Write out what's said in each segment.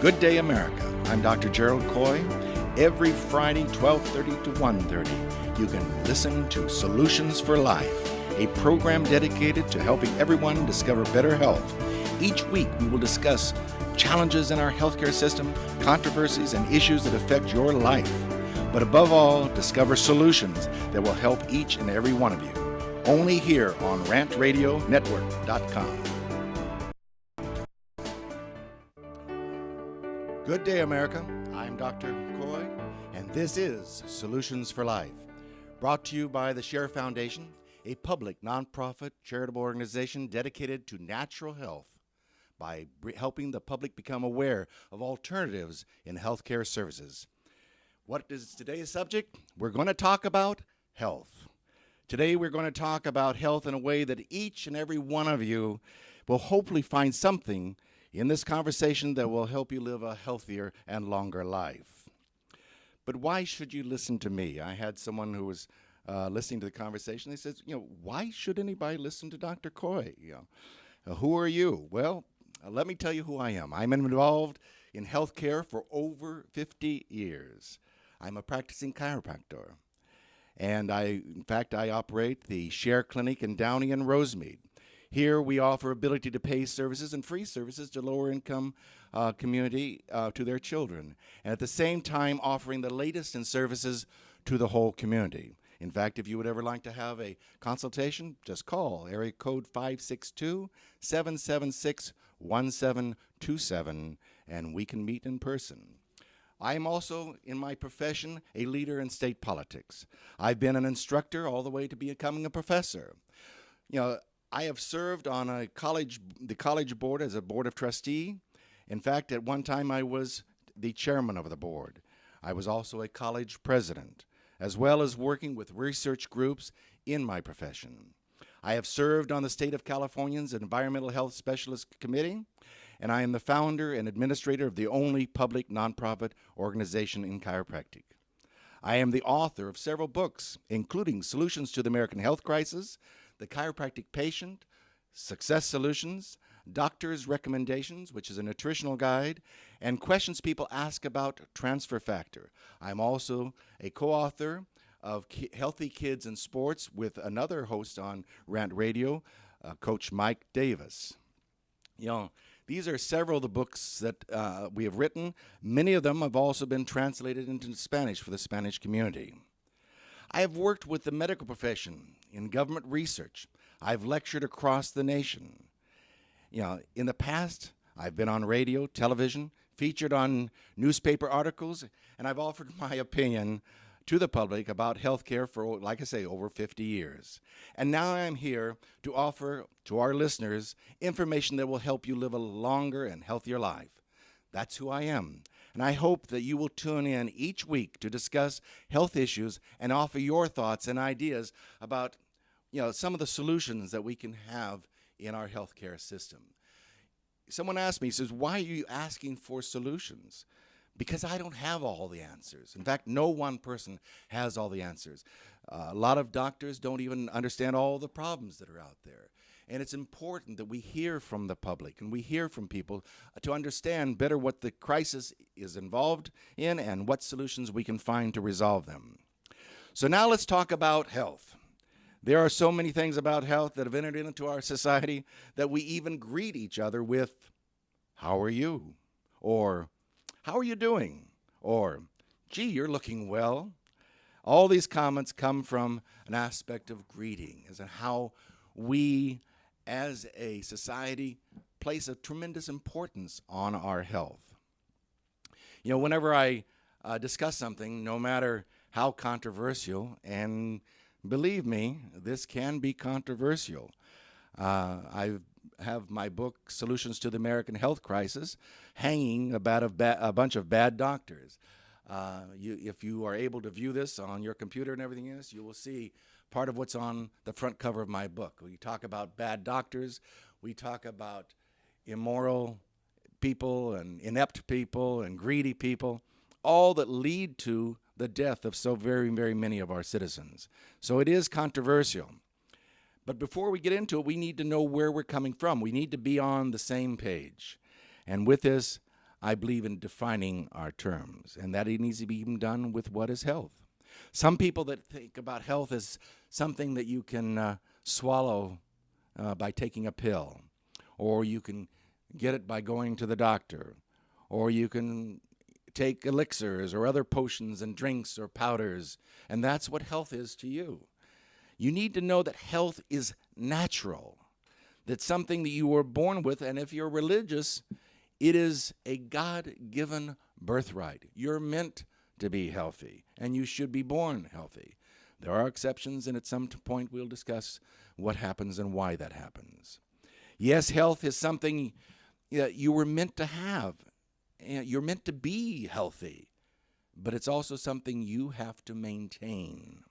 Good Day America. I'm Dr. Gerald Coy. Every Friday, 12:30 to 1:30, you can listen to Solutions for Life, a program dedicated to helping everyone discover better health. Each week, we will discuss challenges in our healthcare system, controversies, and issues that affect your life. But above all, discover solutions that will help each and every one of you. Only here on RantRadioNetwork.com. Good day, America. I'm Dr. Coy, and this is Solutions for Life, brought to you by the Share Foundation, a public, nonprofit, charitable organization dedicated to natural health by helping the public become aware of alternatives in healthcare services. What is today's subject? We're going to talk about health. Today, we're going to talk about health in a way that each and every one of you will hopefully find something in this conversation that will help you live a healthier and longer life. But why should you listen to me? I had someone who was listening to the conversation. They said, why should anybody listen to Dr. Coy? Who are you? Well, let me tell you who I am. I'm involved in healthcare for over 50 years. I'm a practicing chiropractor. And I operate the Share Clinic in Downey and Rosemead. Here we offer ability to pay services and free services to lower income community to their children. And at the same time offering the latest in services to the whole community. In fact, if you would ever like to have a consultation, just call area code 562-776-1727 and we can meet in person. I am also, in my profession, a leader in state politics. I've been an instructor all the way to becoming a professor. I have served on the college board as a board of trustee. In fact, at one time I was the chairman of the board. I was also a college president, as well as working with research groups in my profession. I have served on the State of California's Environmental Health Specialist Committee, and I am the founder and administrator of the only public nonprofit organization in chiropractic. I am the author of several books, including Solutions to the American Health Crisis, The Chiropractic Patient, Success Solutions, Doctor's Recommendations, which is a nutritional guide, and Questions People Ask About Transfer Factor. I'm also a co-author of Healthy Kids in Sports with another host on Rant Radio, Coach Mike Davis. These are several of the books that we have written. Many of them have also been translated into Spanish for the Spanish community. I have worked with the medical profession in government research. I've lectured across the nation. In the past, I've been on radio, television, featured on newspaper articles, and I've offered my opinion to the public about healthcare for, like I say, over 50 years. And now I'm here to offer to our listeners information that will help you live a longer and healthier life. That's who I am. And I hope that you will tune in each week to discuss health issues and offer your thoughts and ideas about some of the solutions that we can have in our healthcare system. Someone asked me, says, why are you asking for solutions? Because I don't have all the answers. In fact, no one person has all the answers. A lot of doctors don't even understand all the problems that are out there. And it's important that we hear from the public and we hear from people to understand better what the crisis is involved in and what solutions we can find to resolve them. So now let's talk about health. There are so many things about health that have entered into our society that we even greet each other with, "How are you?" Or "How are you doing?" Or "Gee, you're looking well." All these comments come from an aspect of greeting, as in how we as a society place a tremendous importance on our health. Whenever I discuss something, no matter how controversial, and believe me, this can be controversial. I have my book, Solutions to the American Health Crisis, hanging about a bunch of bad doctors. If you are able to view this on your computer and everything else, you will see part of what's on the front cover of my book. We talk about bad doctors. We talk about immoral people and inept people and greedy people, all that lead to the death of so very, very many of our citizens. So it is controversial. But before we get into it, we need to know where we're coming from. We need to be on the same page. And with this, I believe in defining our terms, and that it needs to be even done with what is health. Some people that think about health as something that you can swallow by taking a pill, or you can get it by going to the doctor, or you can take elixirs or other potions and drinks or powders, and that's what health is to you. You need to know that health is natural. That's something that you were born with, and if you're religious, it is a God-given birthright. You're meant to be healthy, and you should be born healthy. There are exceptions, and at some point we'll discuss what happens and why that happens. Yes, health is something that you were meant to have. You're meant to be healthy, but it's also something you have to maintain,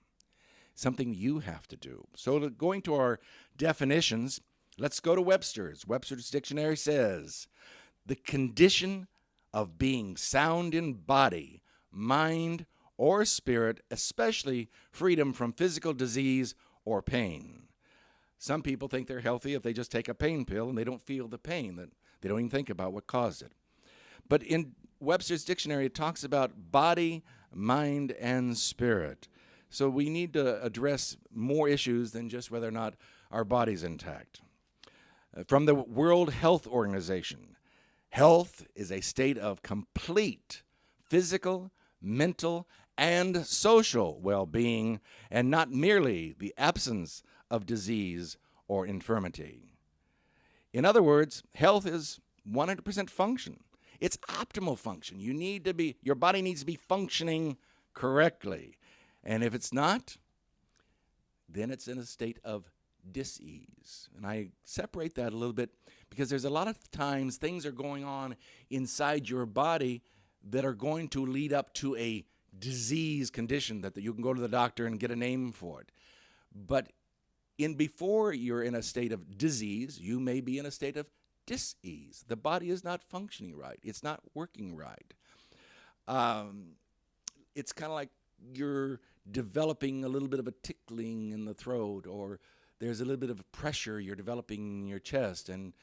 something you have to do. So going to our definitions, let's go to Webster's. Webster's dictionary says, the condition of being sound in body, mind, or spirit, especially freedom from physical disease or pain. Some people think they're healthy if they just take a pain pill and they don't feel the pain, that they don't even think about what caused it. But in Webster's dictionary, it talks about body, mind, and spirit. So we need to address more issues than just whether or not our body's intact. From the World Health Organization, health is a state of complete physical, mental, and social well-being, and not merely the absence of disease or infirmity. In other words, health is 100% function. It's optimal function. Your body needs to be functioning correctly. And if it's not, then it's in a state of dis-ease. And I separate that a little bit because there's a lot of times things are going on inside your body that are going to lead up to a disease condition that you can go to the doctor and get a name for it. But before you're in a state of disease, you may be in a state of dis-ease. The body is not functioning right. It's not working right. It's kind of like you're developing a little bit of a tickling in the throat, or there's a little bit of pressure you're developing in your chest, and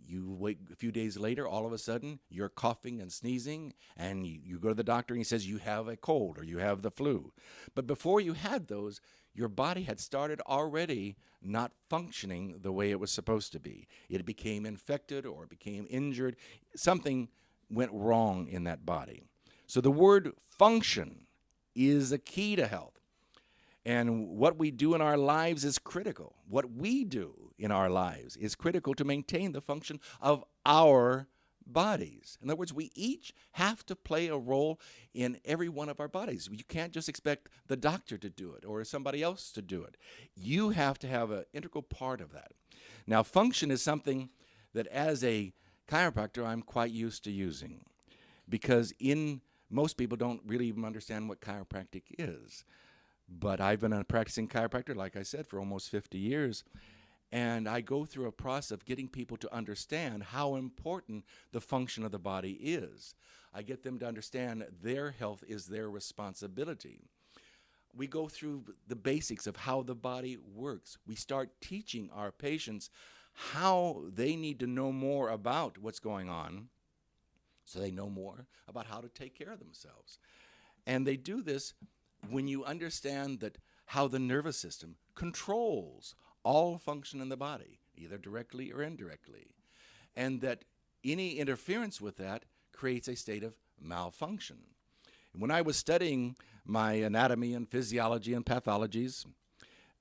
you wait a few days later, all of a sudden, you're coughing and sneezing, and you go to the doctor and he says you have a cold or you have the flu. But before you had those, your body had started already not functioning the way it was supposed to be. It became infected or became injured. Something went wrong in that body. So the word function is a key to health. And what we do in our lives is critical. What we do in our lives is critical to maintain the function of our bodies. In other words, we each have to play a role in every one of our bodies. You can't just expect the doctor to do it or somebody else to do it. You have to have an integral part of that. Now, function is something that as a chiropractor I'm quite used to using, because most people don't really even understand what chiropractic is. But I've been a practicing chiropractor, like I said, for almost 50 years. And I go through a process of getting people to understand how important the function of the body is. I get them to understand their health is their responsibility. We go through the basics of how the body works. We start teaching our patients how they need to know more about what's going on, so they know more about how to take care of themselves. And they do this when you understand that how the nervous system controls all function in the body, either directly or indirectly, and that any interference with that creates a state of malfunction. When I was studying my anatomy and physiology and pathologies,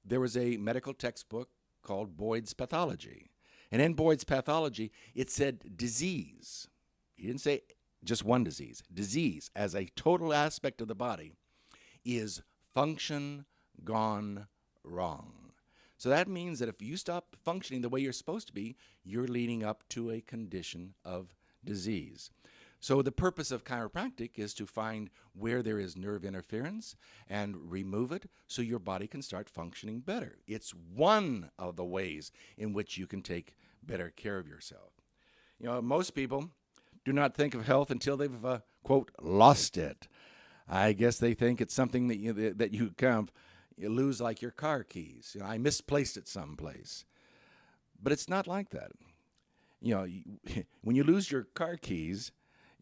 there was a medical textbook called Boyd's Pathology. And in Boyd's Pathology, it said disease. He didn't say just one disease. Disease, as a total aspect of the body, is function gone wrong. So that means that if you stop functioning the way you're supposed to be, you're leading up to a condition of disease. So the purpose of chiropractic is to find where there is nerve interference and remove it so your body can start functioning better. It's one of the ways in which you can take better care of yourself. You know, most people do not think of health until they've, quote, lost it. I guess they think it's something that you kind of lose, like your car keys. You know, I misplaced it someplace. But it's not like that. You know, when you lose your car keys,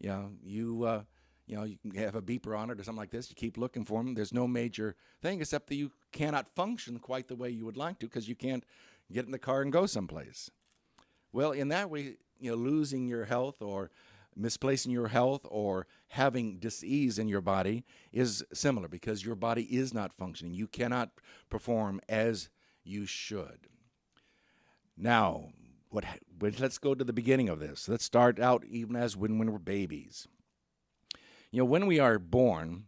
You can have a beeper on it or something like this. You keep looking for them. There's no major thing except that you cannot function quite the way you would like to because you can't get in the car and go someplace. Well, in that way, losing your health or misplacing your health or having dis-ease in your body is similar because your body is not functioning. You cannot perform as you should. Now, let's go to the beginning of this. Let's start out even as when we're babies. When we are born,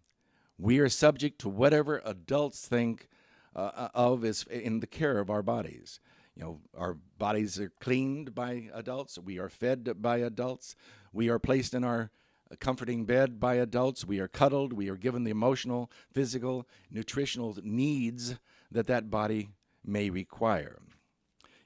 we are subject to whatever adults think of as in the care of our bodies. Our bodies are cleaned by adults. We are fed by adults. We are placed in our comforting bed by adults. We are cuddled. We are given the emotional, physical, nutritional needs that body may require.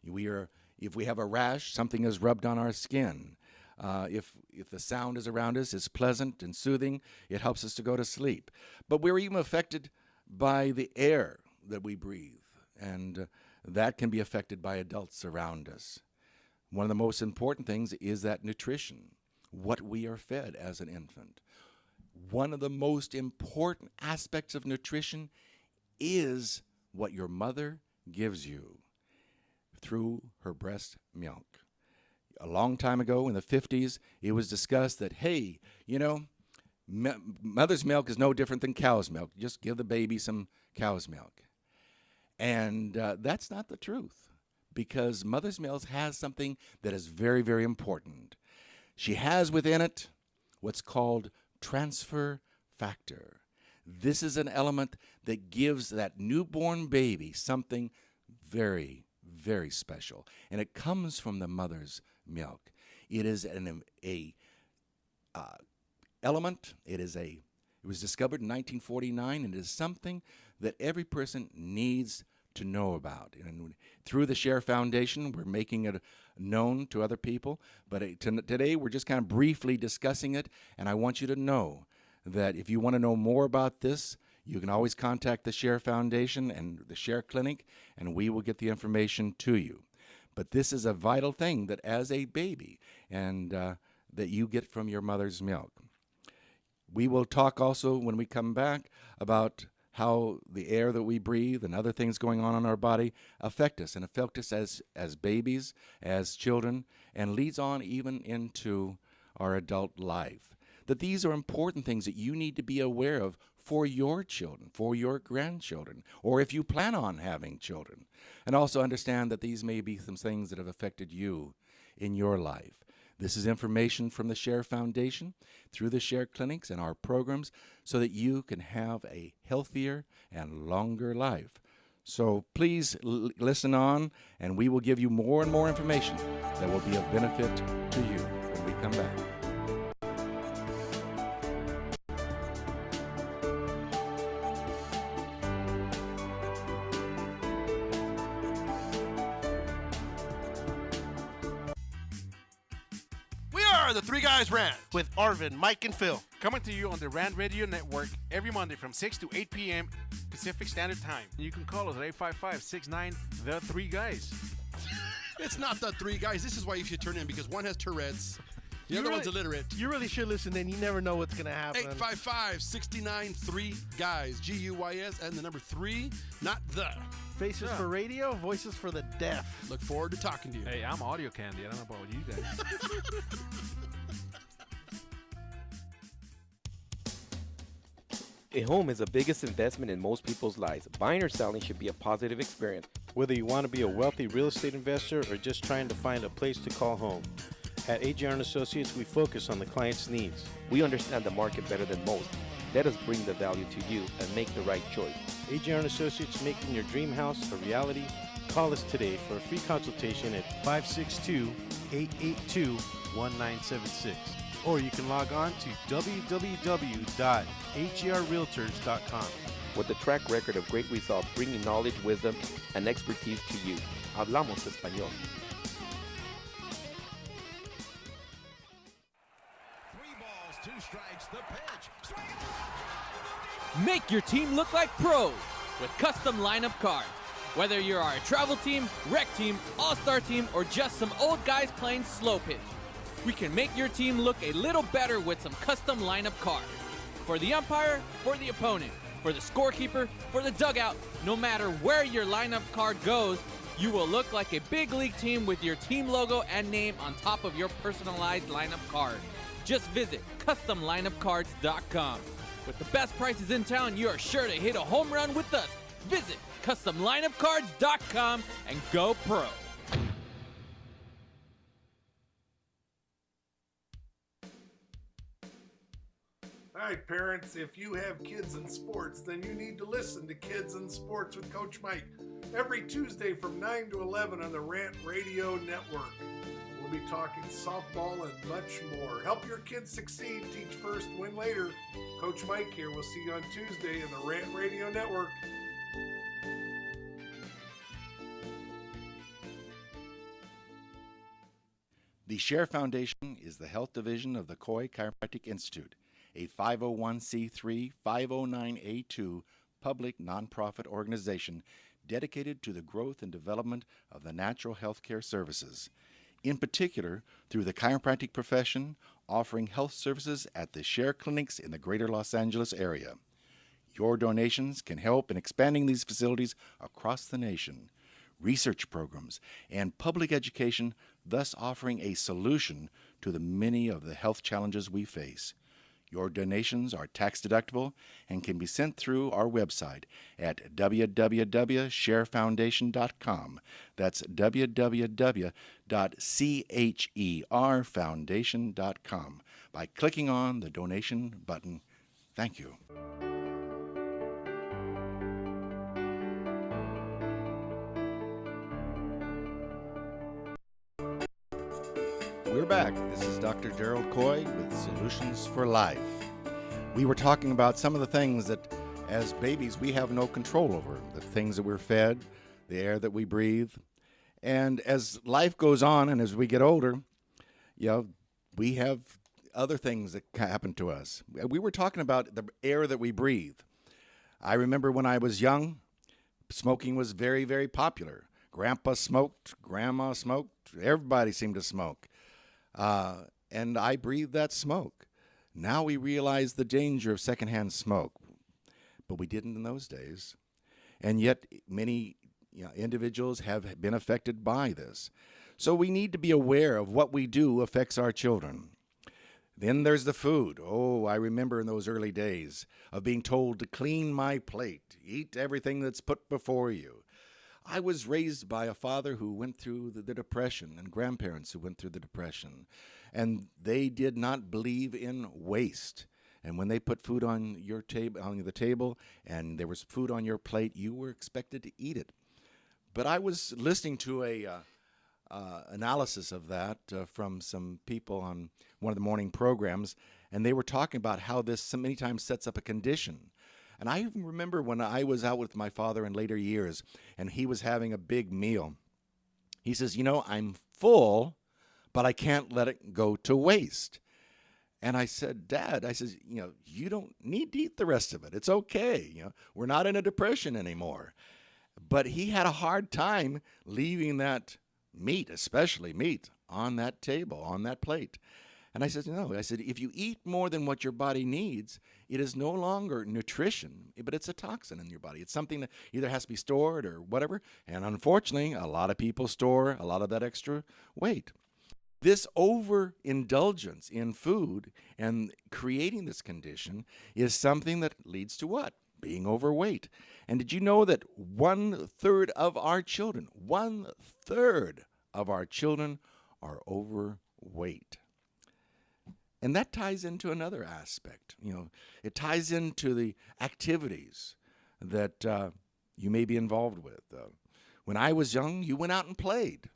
If we have a rash, something is rubbed on our skin. If the sound is around us, it's pleasant and soothing, it helps us to go to sleep. But we're even affected by the air that we breathe, and that can be affected by adults around us. One of the most important things is that nutrition, what we are fed as an infant. One of the most important aspects of nutrition is what your mother gives you through her breast milk. A long time ago in the 50s, it was discussed that, hey, mother's milk is no different than cow's milk. Just give the baby some cow's milk. And that's not the truth, because mother's milk has something that is very, very important. She has within it what's called transfer factor. This is an element that gives that newborn baby something very, very special, and it comes from the mother's milk. It is an element. It was discovered in 1949, and it is something that every person needs to know about. And through the Share Foundation, we're making it known to other people. But today, we're just kind of briefly discussing it, and I want you to know that if you want to know more about this, you can always contact the Share Foundation and the Share Clinic, and we will get the information to you. But this is a vital thing that as a baby, and that you get from your mother's milk. We will talk also when we come back about how the air that we breathe and other things going on in our body affect us, and affect us as babies, as children, and leads on even into our adult life. That these are important things that you need to be aware of for your children, for your grandchildren, or if you plan on having children. And also understand that these may be some things that have affected you in your life. This is information from the Share Foundation through the Share Clinics and our programs so that you can have a healthier and longer life. So please listen on, and we will give you more and more information that will be of benefit to you when we come back. The Three Guys Rant with Arvin, Mike, and Phil. Coming to you on the Rant Radio Network every Monday from 6 to 8 p.m. Pacific Standard Time. You can call us at 855-69 The Three Guys. It's not The Three Guys. This is why you should turn in, because one has Tourette's, the other one's illiterate. You really should listen in. You never know what's going to happen. 855-69 Three Guys. G-U-Y-S and the number 3, not the. Faces for radio, voices for the deaf. Look forward to talking to you. Hey, I'm audio candy. I don't know about you guys. A home is the biggest investment in most people's lives. Buying or selling should be a positive experience. Whether you want to be a wealthy real estate investor or just trying to find a place to call home. At AJR & Associates, we focus on the client's needs. We understand the market better than most. Let us bring the value to you and make the right choice. AJR & Associates, making your dream house a reality. Call us today for a free consultation at 562-882-1976. Or you can log on to www.agrrealtors.com. With a track record of great results, bringing knowledge, wisdom, and expertise to you. Hablamos español. 3 balls, 2 strikes, the pitch. Make your team look like pros with custom lineup cards. Whether you're a travel team, rec team, all-star team, or just some old guys playing slow pitch. we can make your team look a little better with some custom lineup cards. For the umpire, for the opponent, for the scorekeeper, for the dugout, no matter where your lineup card goes, you will look like a big league team with your team logo and name on top of your personalized lineup card. Just visit CustomLineupCards.com. With the best prices in town, you are sure to hit a home run with us. Visit CustomLineupCards.com and go pro. All right, parents, if you have kids in sports, then you need to listen to Kids in Sports with Coach Mike every Tuesday from 9 to 11 on the Rant Radio Network. We'll be talking softball and much more. Help your kids succeed. Teach first, win later. Coach Mike here. We'll see you on Tuesday in the Rant Radio Network. The Share Foundation is the health division of the Coy Chiropractic Institute, a 501c3 509A2 public nonprofit organization dedicated to the growth and development of the natural health care services, in particular through the chiropractic profession, offering health services at the Share clinics in the greater Los Angeles area. Your donations can help in expanding these facilities across the nation, research programs, and public education, thus offering a solution to the many of the health challenges we face. Your donations are tax-deductible and can be sent through our website at www.sharefoundation.com. That's www.cherfoundation.com by clicking on the donation button. Thank you. We're back. This is Dr. Gerald Coy with Solutions for Life. We were talking about some of the things that, as babies, we have no control over. The things that we're fed, the air that we breathe. And as life goes on and as we get older, we have other things that happen to us. We were talking about the air that we breathe. I remember when I was young, smoking was very, very popular. Grandpa smoked, Grandma smoked, everybody seemed to smoke. And I breathed that smoke. Now we realize the danger of secondhand smoke, but we didn't in those days. And yet many individuals have been affected by this. So we need to be aware of what we do affects our children. Then there's the food. Oh, I remember in those early days of being told to clean my plate, eat everything that's put before you. I was raised by a father who went through the Depression and grandparents who went through the Depression, and they did not believe in waste. And when they put food on your on the table and there was food on your plate, you were expected to eat it. But I was listening to a analysis of that from some people on one of the morning programs, and they were talking about how this so many times sets up a condition. And I even remember when I was out with my father in later years, and he was having a big meal. He says, I'm full, but I can't let it go to waste. And I said, Dad, you don't need to eat the rest of it. It's okay. We're not in a depression anymore. But he had a hard time leaving that meat, especially meat, on that table, on that plate. And I said, no. I said, if you eat more than what your body needs, it is no longer nutrition, but it's a toxin in your body. It's something that either has to be stored or whatever. And unfortunately, a lot of people store a lot of that extra weight. This overindulgence in food and creating this condition is something that leads to what? Being overweight. And did you know that 1/3 of our children, 1/3 of our children are overweight? And that ties into another aspect. It ties into the activities that you may be involved with. When I was young, you went out and played.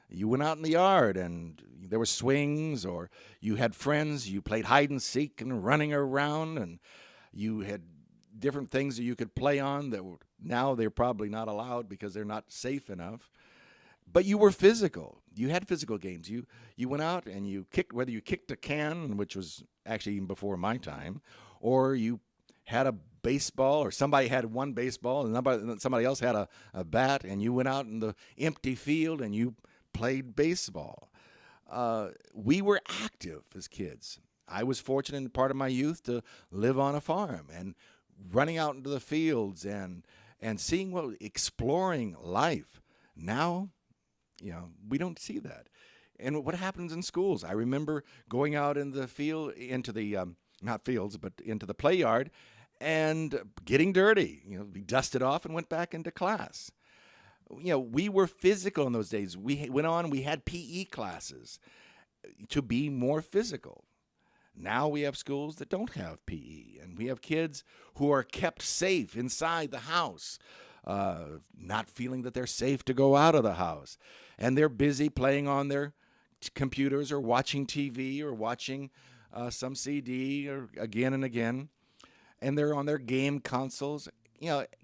You went out in the yard and there were swings, or you had friends, you played hide and seek and running around, and you had different things that you could play on that now they're probably not allowed because they're not safe enough. But you were physical. You had physical games. You went out and you kicked, whether you kicked a can, which was actually even before my time, or you had a baseball, or somebody had one baseball and somebody else had a bat, and you went out in the empty field and you played baseball. we were active as kids. I was fortunate in part of my youth to live on a farm and running out into the fields and seeing exploring life. Now, we don't see that. And what happens in schools? I remember going out in the field, into the, not fields, but into the play yard and getting dirty. We dusted off and went back into class. We were physical in those days. We had PE classes to be more physical. Now we have schools that don't have PE, and we have kids who are kept safe inside the house, not feeling that they're safe to go out of the house. And they're busy playing on their computers or watching TV or watching some CD or again and again. And they're on their game consoles.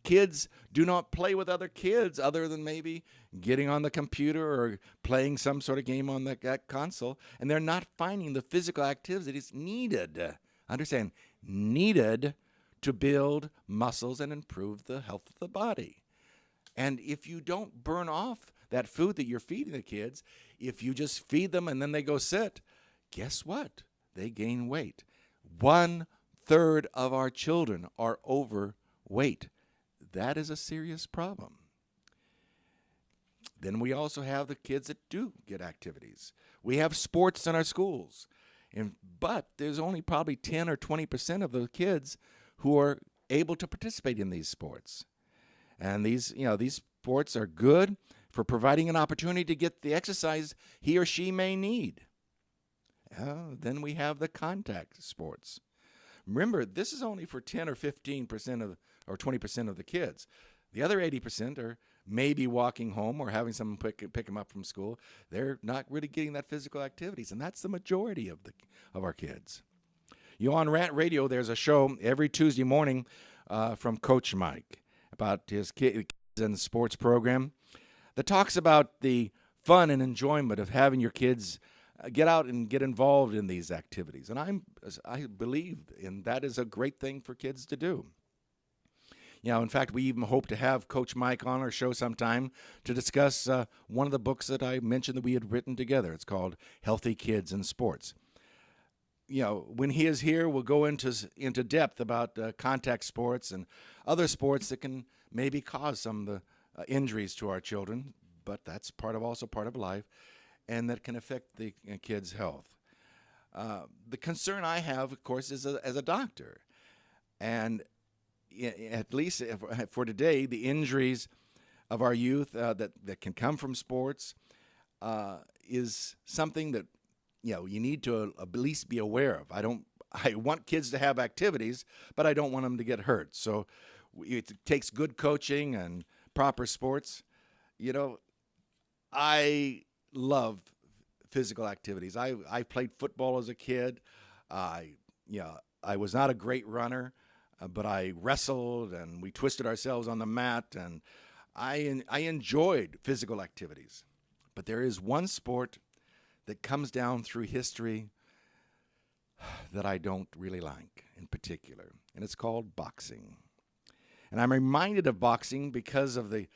Kids do not play with other kids other than maybe getting on the computer or playing some sort of game on that console, and they're not finding the physical activities needed. Understand, needed to build muscles and improve the health of the body. And if you don't burn off that food that you're feeding the kids, if you just feed them and then they go sit, guess what? They gain weight. 1/3 of our children are overweight. That is a serious problem. Then we also have the kids that do get activities. We have sports in our schools, but there's only probably 10 or 20% of the kids who are able to participate in these sports. And these sports are good for providing an opportunity to get the exercise he or she may need. Then we have the contact sports. Remember, this is only for 10 or 15% or 20% of the kids. The other 80% are maybe walking home or having someone pick them up from school. They're not really getting that physical activities, and that's the majority of our kids. On Rant Radio, there's a show every Tuesday morning from Coach Mike about his kids and sports program that talks about the fun and enjoyment of having your kids get out and get involved in these activities. And I believe that is a great thing for kids to do. In fact, we even hope to have Coach Mike on our show sometime to discuss one of the books that I mentioned that we had written together. It's called Healthy Kids in Sports. When he is here, we'll go into depth about contact sports and other sports that can maybe cause some of the injuries to our children, but that's also part of life, and that can affect the kids' health. The concern I have, of course, is as a doctor. And at least for today, the injuries of our youth that can come from sports is something that you need to at least be aware of. I want kids to have activities, but I don't want them to get hurt. So it takes good coaching and proper sports. I love physical activities. I played football as a kid. I was not a great runner, but I wrestled and we twisted ourselves on the mat, and I enjoyed physical activities. But there is one sport that comes down through history that I don't really like in particular, and it's called boxing. And I'm reminded of boxing because of the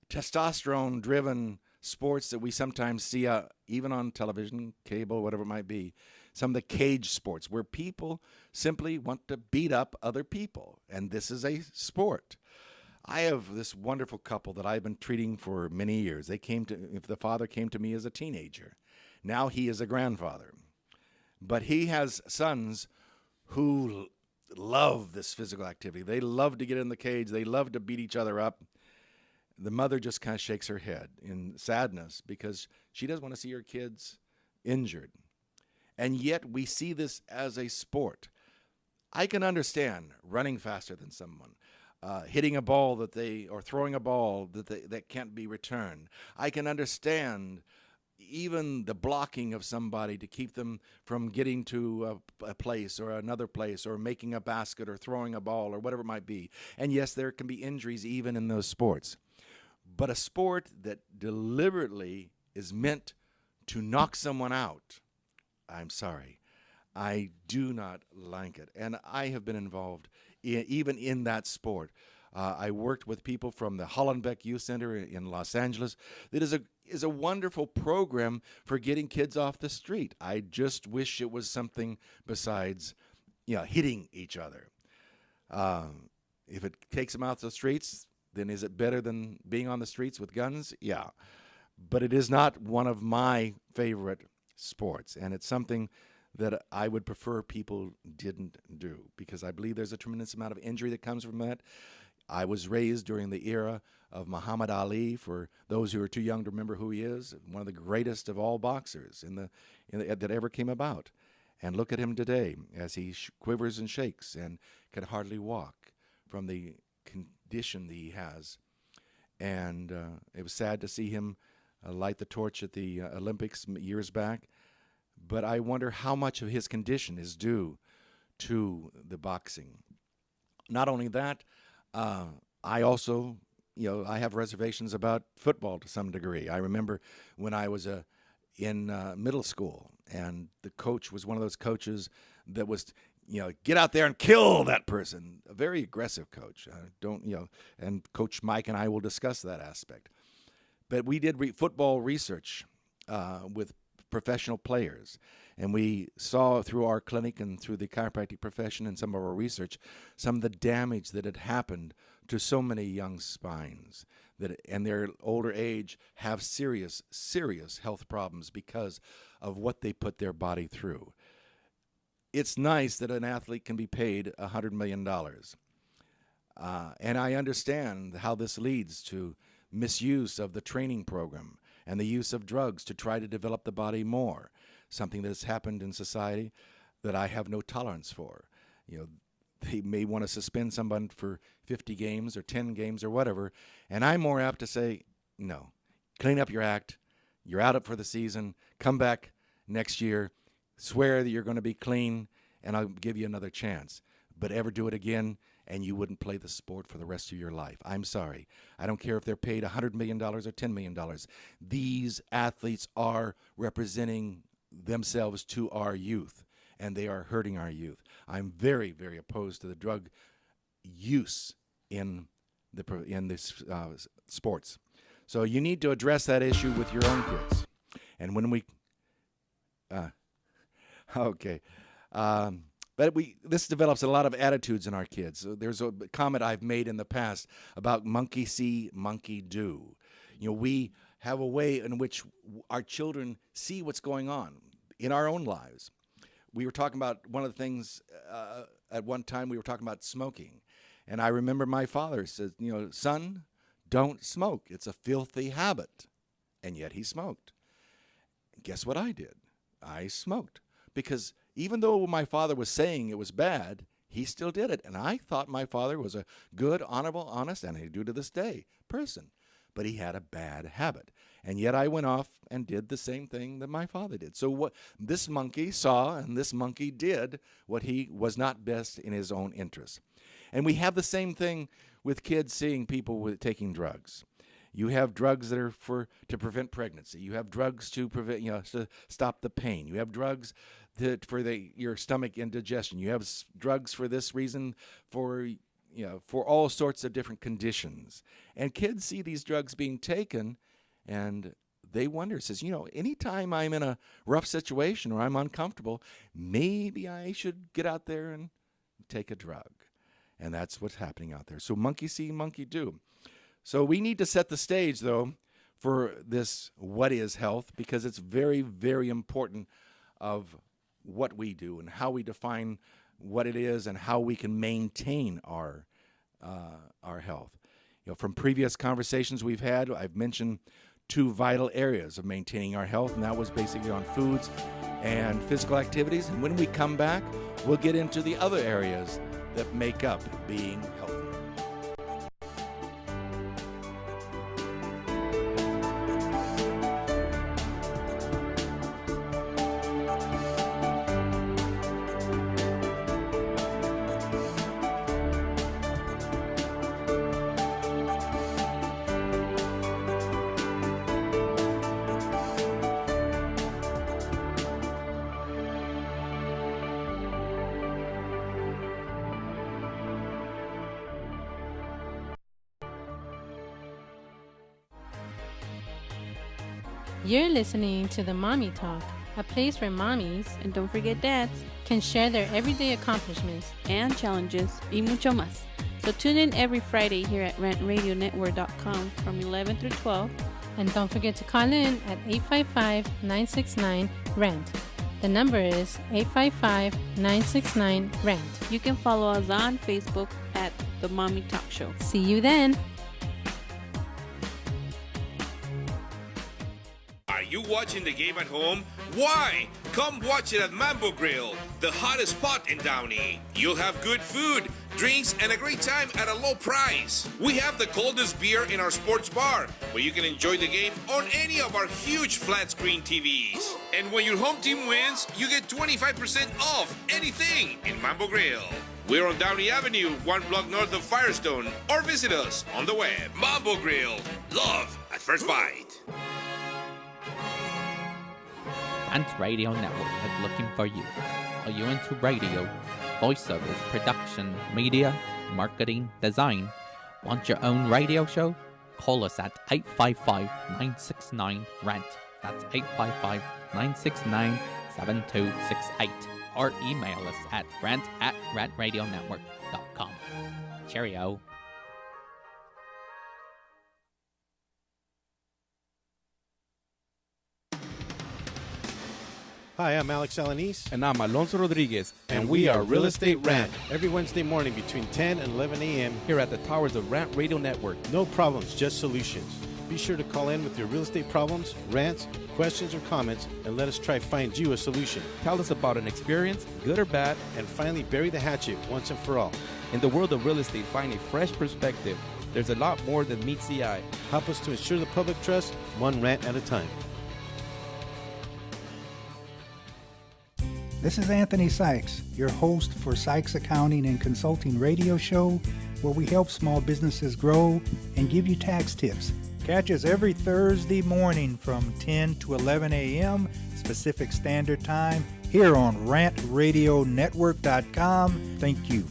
testosterone-driven sports that we sometimes see even on television, cable, whatever it might be, some of the cage sports where people simply want to beat up other people, and this is a sport. I have this wonderful couple that I've been treating for many years. The father came to me as a teenager. Now he is a grandfather. But he has sons who love this physical activity. They love to get in the cage. They love to beat each other up. The mother just kind of shakes her head in sadness because she doesn't want to see her kids injured. And yet we see this as a sport. I can understand running faster than someone, hitting a ball or throwing a ball that can't be returned. I can understand even the blocking of somebody to keep them from getting to a place or another place or making a basket or throwing a ball or whatever it might be. And yes, there can be injuries even in those sports. But a sport that deliberately is meant to knock someone out, I'm sorry, I do not like it. And I have been involved even in that sport. I worked with people from the Hollenbeck Youth Center in Los Angeles. That is a wonderful program for getting kids off the street. I just wish it was something besides, hitting each other. If it takes them out the streets, then is it better than being on the streets with guns? Yeah. But it is not one of my favorite sports, and it's something that I would prefer people didn't do, because I believe there's a tremendous amount of injury that comes from that. I was raised during the era of Muhammad Ali. For those who are too young to remember who he is, one of the greatest of all boxers that ever came about. And look at him today as he quivers and shakes and can hardly walk from the condition that he has. And it was sad to see him light the torch at the Olympics years back. But I wonder how much of his condition is due to the boxing. Not only that, I also, I have reservations about football to some degree. I remember when I was in middle school, and the coach was one of those coaches that was, get out there and kill that person. A very aggressive coach. And Coach Mike and I will discuss that aspect. But we did football research with professional players, and we saw through our clinic and through the chiropractic profession and some of our research some of the damage that had happened to so many young spines that in their older age have serious health problems because of what they put their body through. It's nice that an athlete can be paid $100 million, and I understand how this leads to misuse of the training program and the use of drugs to try to develop the body more, something that has happened in society that I have no tolerance for. They may want to suspend someone for 50 games or 10 games or whatever, and I'm more apt to say, no, clean up your act. You're out for the season. Come back next year. Swear that you're going to be clean, and I'll give you another chance. But ever do it again, and you wouldn't play the sport for the rest of your life. I'm sorry. I don't care if they're paid $100 million or $10 million. These athletes are representing themselves to our youth, and they are hurting our youth. I'm very, very opposed to the drug use in this sports. So you need to address that issue with your own kids. And when we okay. But this develops a lot of attitudes in our kids. There's a comment I've made in the past about monkey see, monkey do. We have a way in which our children see what's going on in our own lives. We were talking about one of the things at one time, we were talking about smoking. And I remember my father said, son, don't smoke. It's a filthy habit. And yet he smoked. And guess what I did? I smoked. Because even though my father was saying it was bad, he still did it. And I thought my father was a good, honorable, honest, and I do to this day, person. But he had a bad habit. And yet I went off and did the same thing that my father did. So what this monkey saw, and this monkey did what he was not best in his own interest. And we have the same thing with kids seeing people taking drugs. You have drugs that are to prevent pregnancy. You have drugs to prevent, to stop the pain. You have drugs for your stomach indigestion. You have drugs for this reason, for all sorts of different conditions. And kids see these drugs being taken, and they wonder, says, anytime I'm in a rough situation or I'm uncomfortable, maybe I should get out there and take a drug. And that's what's happening out there. So monkey see, monkey do. So we need to set the stage, though, for this what is health, because it's very, very important of what we do and how we define what it is and how we can maintain our health. From previous conversations we've had, I've mentioned two vital areas of maintaining our health, and that was basically on foods and physical activities. And when we come back, we'll get into the other areas that make up being healthy. You're listening to the Mommy Talk, a place where mommies, and don't forget dads, can share their everyday accomplishments and challenges y mucho más. So tune in every Friday here at rantradionetwork.com from 11 through 12. And don't forget to call in at 855-969-RANT. The number is 855-969-RANT. You can follow us on Facebook at The Mommy Talk Show. See you then. Are you watching the game at home? Why? Come watch it at Mambo Grill, the hottest spot in Downey. You'll have good food, drinks, and a great time at a low price. We have the coldest beer in our sports bar, where you can enjoy the game on any of our huge flat screen TVs. And when your home team wins, you get 25% off anything in Mambo Grill. We're on Downey Avenue, 1 block north of Firestone, or visit us on the web. Mambo Grill, love at first bite. Rant Radio Network is looking for you. Are you into radio, voiceovers, production, media, marketing, design? Want your own radio show? Call us at 855-969-RANT. That's 855-969-7268. Or email us at rant@rantradionetwork.com. Cheerio. Hi, I'm Alex Alanis. And I'm Alonso Rodriguez. And we are Real Estate Rant. Every Wednesday morning between 10 and 11 a.m. here at the towers of Rant Radio Network. No problems, just solutions. Be sure to call in with your real estate problems, rants, questions, or comments, and let us try to find you a solution. Tell us about an experience, good or bad, and finally bury the hatchet once and for all. In the world of real estate, find a fresh perspective. There's a lot more than meets the eye. Help us to ensure the public trust, one rant at a time. This is Anthony Sykes, your host for Sykes Accounting and Consulting radio show, where we help small businesses grow and give you tax tips. Catch us every Thursday morning from 10 to 11 a.m. Pacific Standard Time here on rantradionetwork.com. Thank you.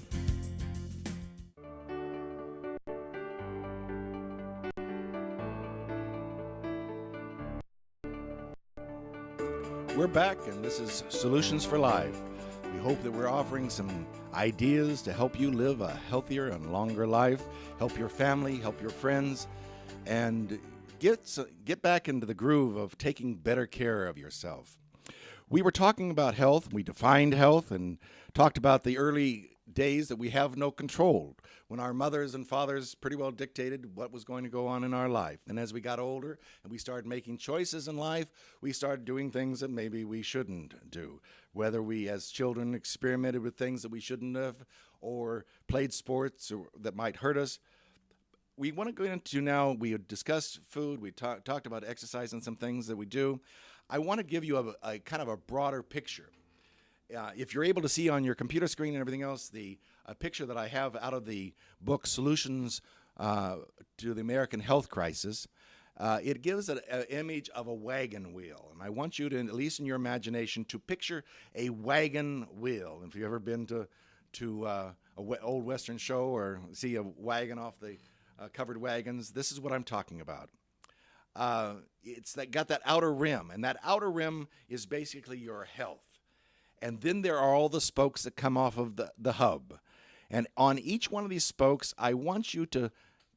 We're back, and this is Solutions for Life. We hope that we're offering some ideas to help you live a healthier and longer life, help your family, help your friends, and get back into the groove of taking better care of yourself. We were talking about health. We defined health and talked about the early days that we have no control, when our mothers and fathers pretty well dictated what was going to go on in our life. And as we got older and we started making choices in life, we started doing things that maybe we shouldn't do, whether we as children experimented with things that we shouldn't have or played sports that might hurt us. We want to go into now, we discussed food, we talked about exercise and some things that we do. I want to give you a kind of a broader picture. If you're able to see on your computer screen and everything else, a picture that I have out of the book Solutions to the American Health Crisis, it gives an image of a wagon wheel. And I want you to, at least in your imagination, to picture a wagon wheel. If you've ever been to an old Western show or see a wagon off the covered wagons, this is what I'm talking about. It's got that outer rim, and that outer rim is basically your health. And then there are all the spokes that come off of the hub. And on each one of these spokes, I want you to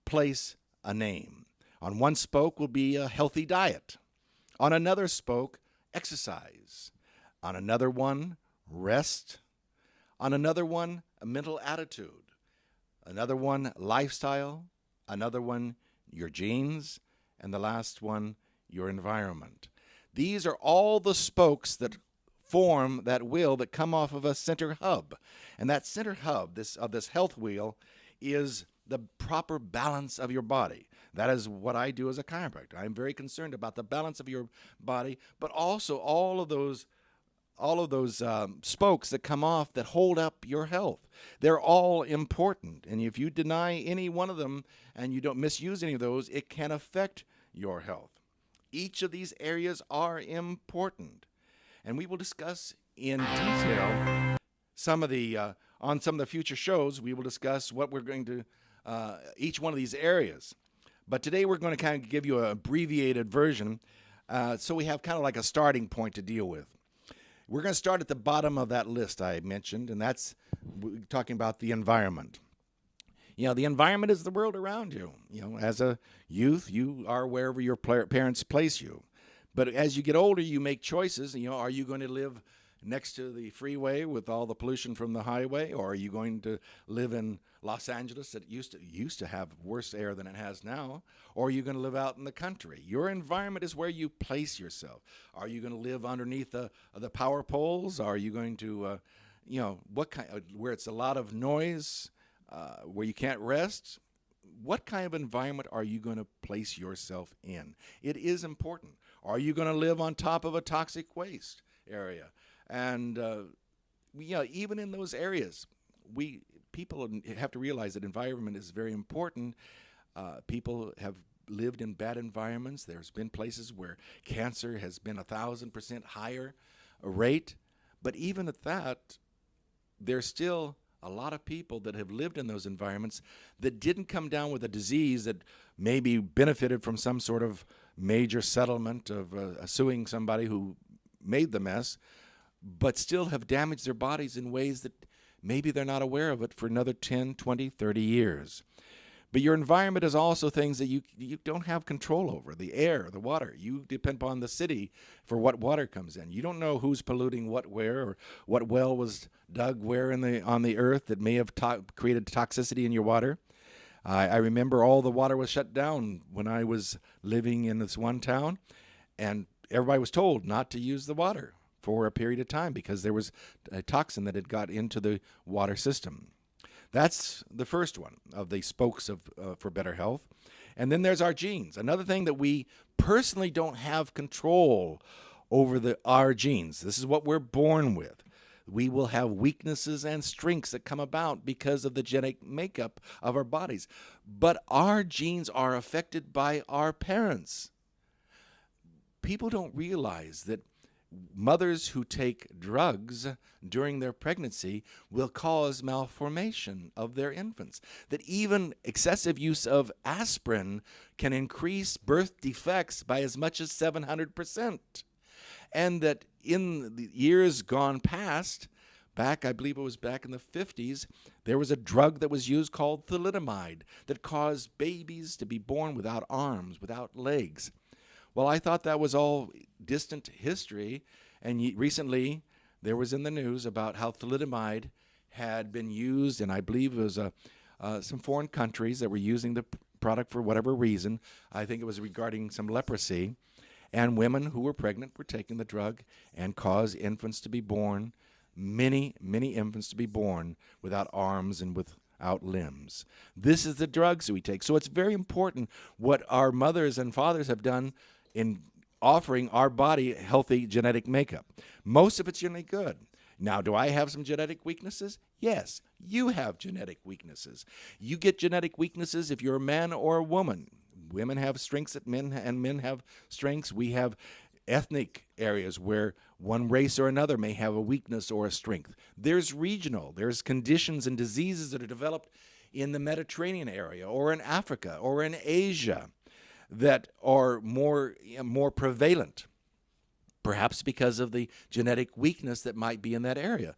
place a name. On one spoke will be a healthy diet. On another spoke, exercise. On another one, rest. On another one, a mental attitude. Another one, lifestyle. Another one, your genes. And the last one, your environment. These are all the spokes that form that wheel that come off of a center hub. And that center hub this health wheel is the proper balance of your body. That is what I do as a chiropractor. I'm very concerned about the balance of your body, but also all of those spokes that come off that hold up your health. They're all important. And if you deny any one of them and you don't misuse any of those, it can affect your health. Each of these areas are important. And we will discuss in detail on some of the future shows, we will discuss what we're going to, each one of these areas. But today we're going to kind of give you an abbreviated version. So we have kind of like a starting point to deal with. We're going to start at the bottom of that list I mentioned, and that's talking about the environment. The environment is the world around you. As a youth, you are wherever your parents place you. But as you get older, you make choices. Are you going to live next to the freeway with all the pollution from the highway, or are you going to live in Los Angeles that used to have worse air than it has now, or are you going to live out in the country? Your environment is where you place yourself. Are you going to live underneath the power poles? Are you going to, what kind, where it's a lot of noise, where you can't rest? What kind of environment are you going to place yourself in? It is important. Are you going to live on top of a toxic waste area? And even in those areas, people have to realize that environment is very important. People have lived in bad environments. There's been places where cancer has been 1,000% higher rate. But even at that, there's still a lot of people that have lived in those environments that didn't come down with a disease that maybe benefited from some sort of major settlement of suing somebody who made the mess, but still have damaged their bodies in ways that maybe they're not aware of it for another 10, 20, 30 years. But your environment is also things that you don't have control over. The air, the water. You depend upon the city for what water comes in. You don't know who's polluting what where, or what well was dug where on the earth that may have created toxicity in your water. I remember all the water was shut down when I was living in this one town, and everybody was told not to use the water for a period of time because there was a toxin that had got into the water system. That's the first one of the spokes for better health. And then there's our genes. Another thing that we personally don't have control over our genes. This is what we're born with. We will have weaknesses and strengths that come about because of the genetic makeup of our bodies. But our genes are affected by our parents. People don't realize that mothers who take drugs during their pregnancy will cause malformation of their infants. That even excessive use of aspirin can increase birth defects by as much as 700%. And that in the years gone past, I believe it was back in the 50s, there was a drug that was used called thalidomide that caused babies to be born without arms, without legs. Well, I thought that was all distant history, and recently there was in the news about how thalidomide had been used, and I believe it was some foreign countries that were using the product for whatever reason. I think it was regarding some leprosy, and women who were pregnant were taking the drug and caused infants to be born, many, many infants to be born without arms and without limbs. This is the drugs we take. So it's very important what our mothers and fathers have done in offering our body healthy genetic makeup. Most of it's generally good. Now, do I have some genetic weaknesses? Yes, you have genetic weaknesses. You get genetic weaknesses if you're a man or a woman. Women have strengths that men have strengths. We have ethnic areas where one race or another may have a weakness or a strength. There's regional. There's conditions and diseases that are developed in the Mediterranean area or in Africa or in Asia that are more prevalent, perhaps because of the genetic weakness that might be in that area.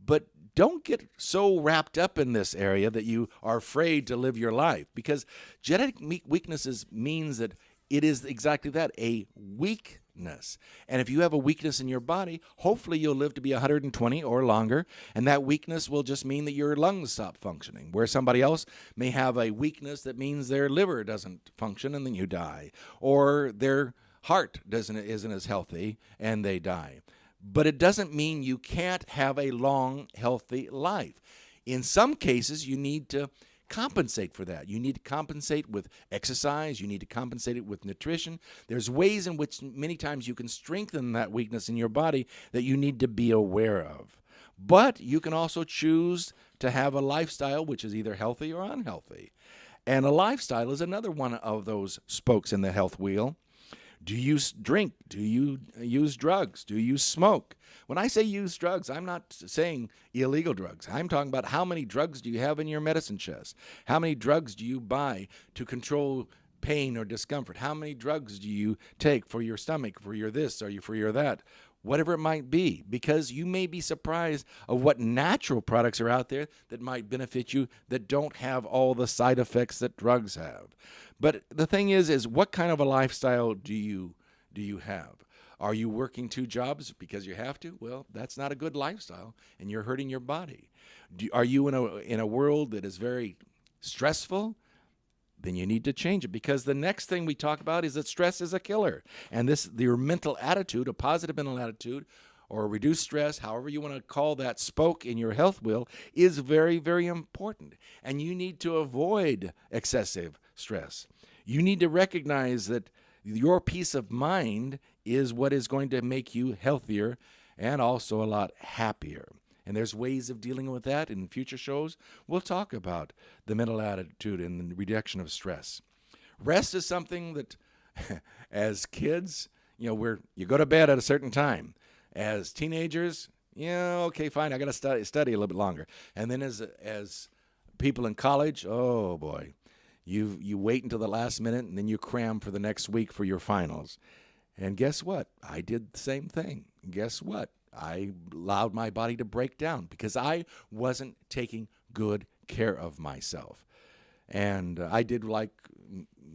But don't get so wrapped up in this area that you are afraid to live your life, because genetic weaknesses means that it is exactly that, a weakness. And if you have a weakness in your body, hopefully you'll live to be 120 or longer, and that weakness will just mean that your lungs stop functioning, where somebody else may have a weakness that means their liver doesn't function and then you die, or their heart isn't as healthy and they die. But it doesn't mean you can't have a long, healthy life. In some cases, you need to compensate for that. You need to compensate with exercise. You need to compensate it with nutrition. There's ways in which many times you can strengthen that weakness in your body that you need to be aware of. But you can also choose to have a lifestyle which is either healthy or unhealthy. And a lifestyle is another one of those spokes in the health wheel. Do you drink? Do you use drugs? Do you smoke? When I say use drugs, I'm not saying illegal drugs. I'm talking about how many drugs do you have in your medicine chest? How many drugs do you buy to control pain or discomfort? How many drugs do you take for your stomach, for your this, or for your that? Whatever it might be, because you may be surprised of what natural products are out there that might benefit you that don't have all the side effects that drugs have. But the thing is what kind of a lifestyle do you have? Are you working 2 jobs because you have to? Well, that's not a good lifestyle, and you're hurting your body. Are you in a world that is very stressful? Then you need to change it, because the next thing we talk about is that stress is a killer. And your mental attitude, a positive mental attitude, or reduced stress, however you want to call that spoke in your health wheel, is very, very important. And you need to avoid excessive stress. You need to recognize that your peace of mind is what is going to make you healthier and also a lot happier. And there's ways of dealing with that. In future shows, we'll talk about the mental attitude and the reduction of stress. Rest is something that, as kids, you go to bed at a certain time. As teenagers, okay, fine, I got to study a little bit longer. And then as people in college, oh boy, you wait until the last minute, and then you cram for the next week for your finals. And guess what? I did the same thing. Guess what? I allowed my body to break down because I wasn't taking good care of myself. And I did like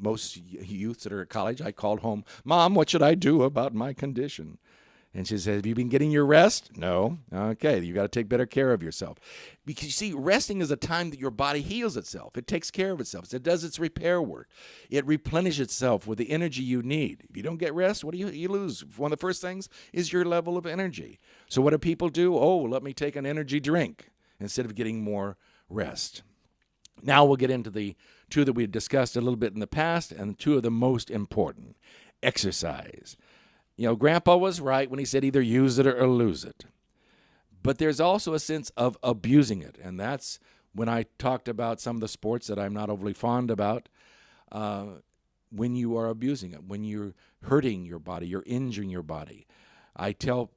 most youths that are at college. I called home, Mom, what should I do about my condition? And she said, have you been getting your rest? No. Okay, you got to take better care of yourself. Because you see, resting is a time that your body heals itself. It takes care of itself. It does its repair work. It replenishes itself with the energy you need. If you don't get rest, what do you lose? One of the first things is your level of energy. So what do people do? Oh, let me take an energy drink instead of getting more rest. Now we'll get into the 2 that we discussed a little bit in the past, and 2 of the most important. Exercise. Grandpa was right when he said either use it or lose it. But there's also a sense of abusing it, and that's when I talked about some of the sports that I'm not overly fond about. When you are abusing it, when you're hurting your body, you're injuring your body. I tell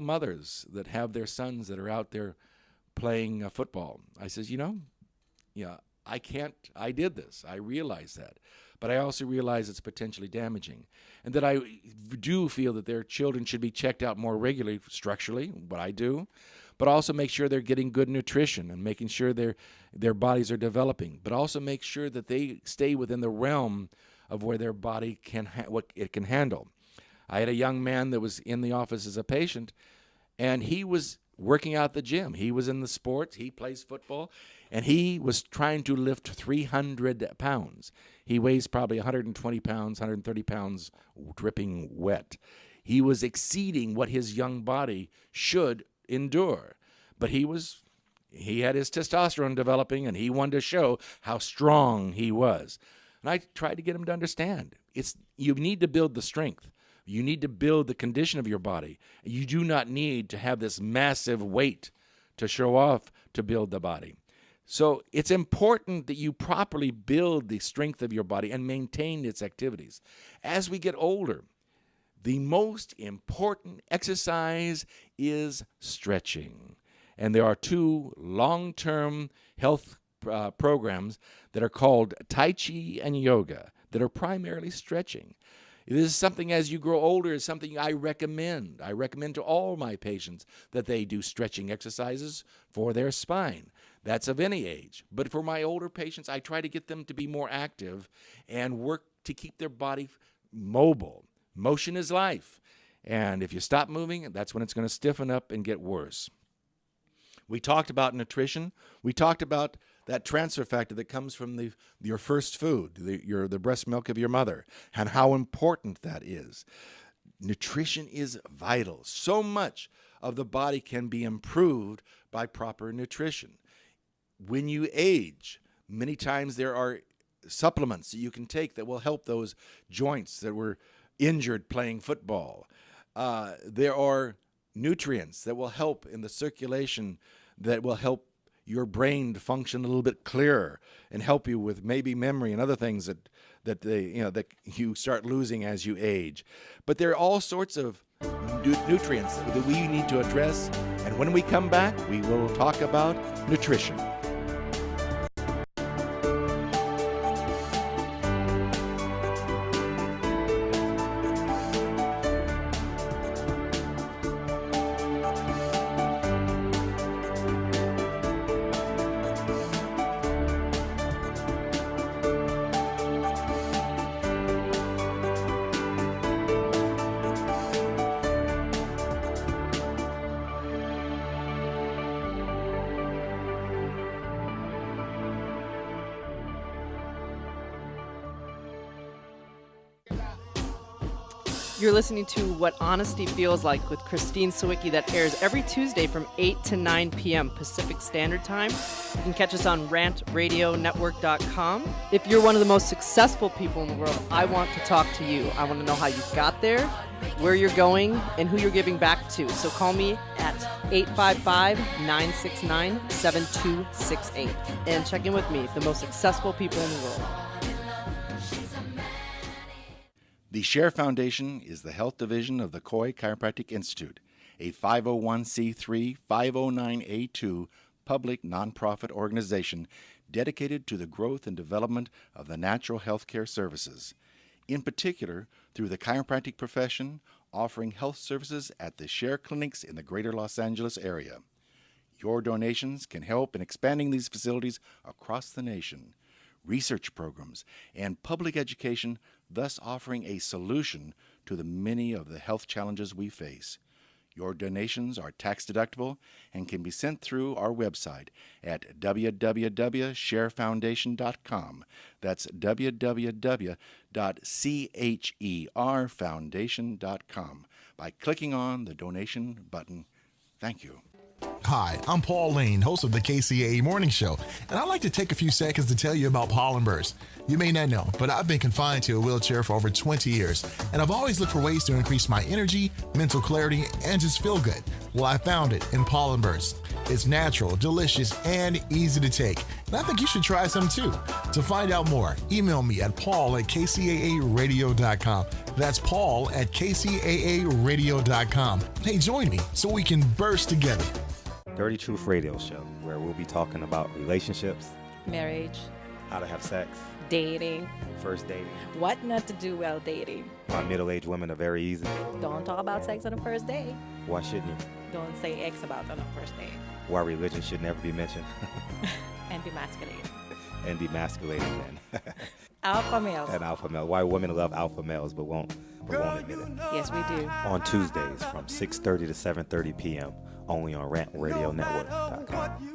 mothers that have their sons that are out there playing football. I says, I did this. I realize that. But I also realize it's potentially damaging. And that I do feel that their children should be checked out more regularly structurally, what I do, but also make sure they're getting good nutrition and making sure their bodies are developing, but also make sure that they stay within the realm of where their body what it can handle. I had a young man that was in the office as a patient, and he was working out at the gym. He was in the sports. He plays football, and he was trying to lift 300 pounds. He weighs probably 120 pounds, 130 pounds, dripping wet. He was exceeding what his young body should endure. But he had his testosterone developing, and he wanted to show how strong he was. And I tried to get him to understand. You need to build the strength. You need to build the condition of your body. You do not need to have this massive weight to show off to build the body. So it's important that you properly build the strength of your body and maintain its activities. As we get older, the most important exercise is stretching. And there are 2 long-term health programs that are called Tai Chi and yoga that are primarily stretching. This is something, as you grow older, is something I recommend. I recommend to all my patients that they do stretching exercises for their spine. That's of any age. But for my older patients, I try to get them to be more active and work to keep their body mobile. Motion is life. And if you stop moving, that's when it's going to stiffen up and get worse. We talked about nutrition. We talked about that transfer factor that comes from your first food, the breast milk of your mother, and how important that is. Nutrition is vital. So much of the body can be improved by proper nutrition. When you age, many times there are supplements that you can take that will help those joints that were injured playing football. There are nutrients that will help in the circulation, that will help your brain to function a little bit clearer and help you with maybe memory and other things that you start losing as you age. But there are all sorts of nutrients that we need to address. And when we come back, we will talk about nutrition. You're listening to What Honesty Feels Like with Christine Sawicki that airs every Tuesday from 8 to 9 p.m. Pacific Standard Time. You can catch us on rantradionetwork.com. If you're one of the most successful people in the world, I want to talk to you. I want to know how you got there, where you're going, and who you're giving back to. So call me at 855-969-7268 and check in with me, the most successful people in the world. The Share Foundation is the health division of the Coy Chiropractic Institute, a 501c3 509A2 public nonprofit organization dedicated to the growth and development of the natural health care services, in particular through the chiropractic profession, offering health services at the Share clinics in the greater Los Angeles area. Your donations can help in expanding these facilities across the nation, research programs, and public education, thus offering a solution to the many of the health challenges we face. Your donations are tax-deductible and can be sent through our website at www.sharefoundation.com. That's www.cherfoundation.com by clicking on the donation button. Thank you. Hi, I'm Paul Lane, host of the KCAA Morning Show, and I'd like to take a few seconds to tell you about pollen bursts. You may not know, but I've been confined to a wheelchair for over 20 years, and I've always looked for ways to increase my energy, mental clarity, and just feel good. Well, I found it in pollen bursts. It's natural, delicious, and easy to take, and I think you should try some too. To find out more, email me at paul@kcaaradio.com. That's paul@kcaaradio.com. Hey, join me so we can burst together. Dirty Truth Radio Show, where we'll be talking about relationships, marriage, how to have sex, dating, first dating, what not to do while dating. why middle-aged women are very easy. Don't talk about sex on the first date. Why shouldn't you? Don't say X about on the first date. Why religion should never be mentioned. And demasculating. And demasculating men. Alpha males. And alpha male. Why women love alpha males but won't admit it. Yes, we do. On Tuesdays from 6:30 to 7:30 p.m. only on rantradionetwork.com.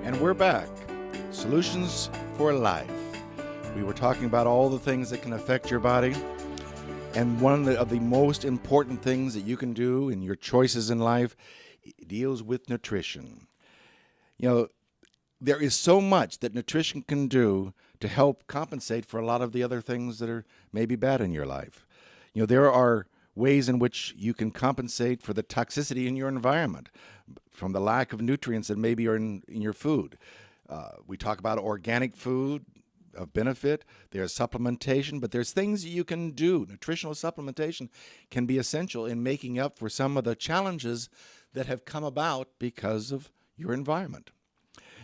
And we're back. Solutions for life. We were talking about all the things that can affect your body. And one of the most important things that you can do in your choices in life deals with nutrition. You know, there is so much that nutrition can do to help compensate for a lot of the other things that are maybe bad in your life. You know, there are ways in which you can compensate for the toxicity in your environment, from the lack of nutrients that maybe are in your food. We talk about organic food of benefit. There's supplementation, but there's things you can do. Nutritional supplementation can be essential in making up for some of the challenges that have come about because of your environment.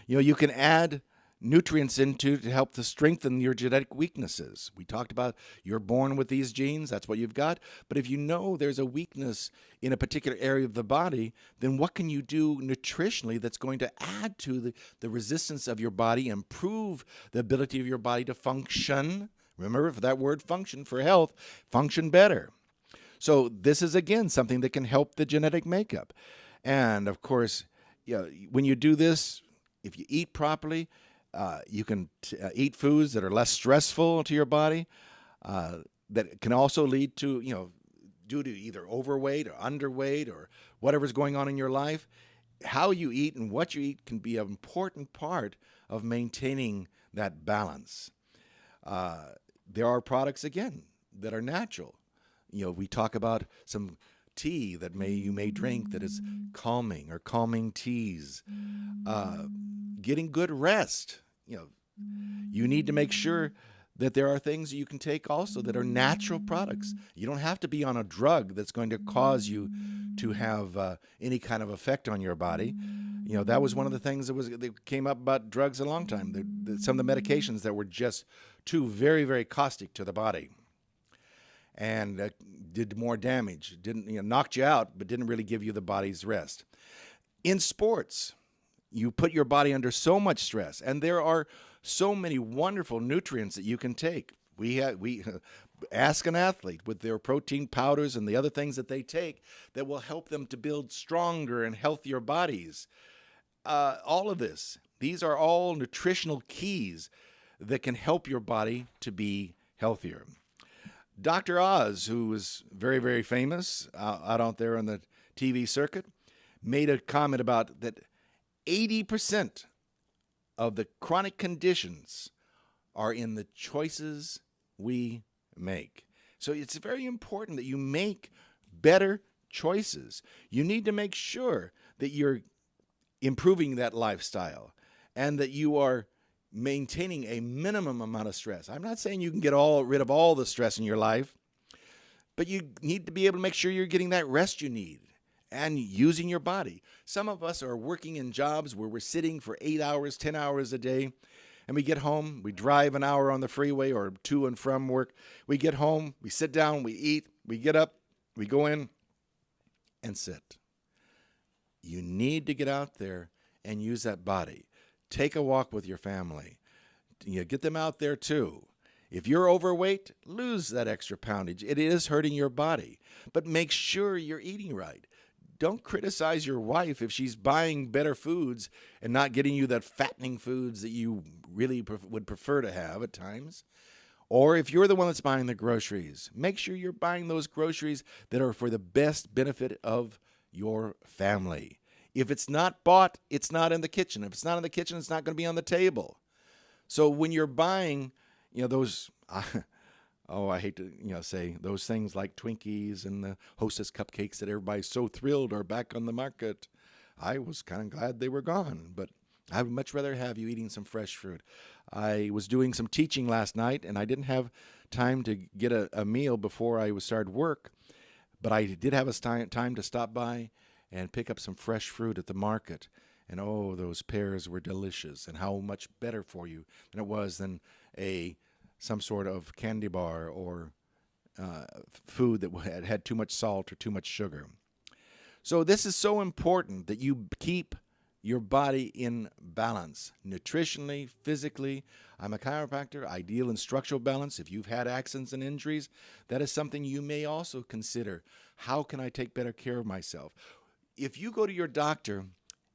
You know, you can add nutrients into to help to strengthen your genetic weaknesses. We talked about you're born with these genes, that's what you've got. But if you know there's a weakness in a particular area of the body, then what can you do nutritionally that's going to add to the resistance of your body, improve the ability of your body to function? Remember, for that word function, for health, function better. So this is, again, something that can help the genetic makeup. And, of course, you know, when you do this, if you eat properly, you can eat foods that are less stressful to your body, that can also lead to, you know, due to either overweight or underweight or whatever's going on in your life. How you eat and what you eat can be an important part of maintaining that balance. There are products, again, that are natural. You know, we talk about some tea that you may drink that is calming, or calming teas. Getting good rest. You know, you need to make sure that there are things you can take also that are natural products. You don't have to be on a drug that's going to cause you to have any kind of effect on your body. You know, that was one of the things that came up about drugs a long time. Some of the medications that were just too very, very caustic to the body, and did more damage. Didn't, you know, knocked you out, but didn't really give you the body's rest. In sports, you put your body under so much stress, and there are so many wonderful nutrients that you can take. Ask an athlete with their protein powders and the other things that they take that will help them to build stronger and healthier bodies. All of this, these are all nutritional keys that can help your body to be healthier. Dr. Oz, who was very, very famous out there on the TV circuit, made a comment about that 80% of the chronic conditions are in the choices we make. So it's very important that you make better choices. You need to make sure that you're improving that lifestyle and that you are maintaining a minimum amount of stress. I'm not saying you can get rid of all the stress in your life, but you need to be able to make sure you're getting that rest you need and using your body. Some of us are working in jobs where we're sitting for 8 hours, 10 hours a day, and we get home, we drive an hour on the freeway or to and from work. We get home, we sit down, we eat, we get up, we go in and sit. You need to get out there and use that body. Take a walk with your family. Get them out there too. If you're overweight, lose that extra poundage. It is hurting your body, but make sure you're eating right. Don't criticize your wife if she's buying better foods and not getting you that fattening foods that you really would prefer to have at times. Or if you're the one that's buying the groceries, make sure you're buying those groceries that are for the best benefit of your family. If it's not bought, it's not in the kitchen. If it's not in the kitchen, it's not going to be on the table. So when you're buying, those, I hate to, say those things like Twinkies and the Hostess cupcakes that everybody's so thrilled are back on the market. I was kind of glad they were gone, but I would much rather have you eating some fresh fruit. I was doing some teaching last night, and I didn't have time to get a meal before I started work, but I did have a time to stop by and pick up some fresh fruit at the market. And oh, those pears were delicious, and how much better for you than it was than some sort of candy bar or food that had too much salt or too much sugar. So this is so important that you keep your body in balance, nutritionally, physically. I'm a chiropractor. I deal in structural balance. If you've had accidents and injuries, that is something you may also consider. How can I take better care of myself? If you go to your doctor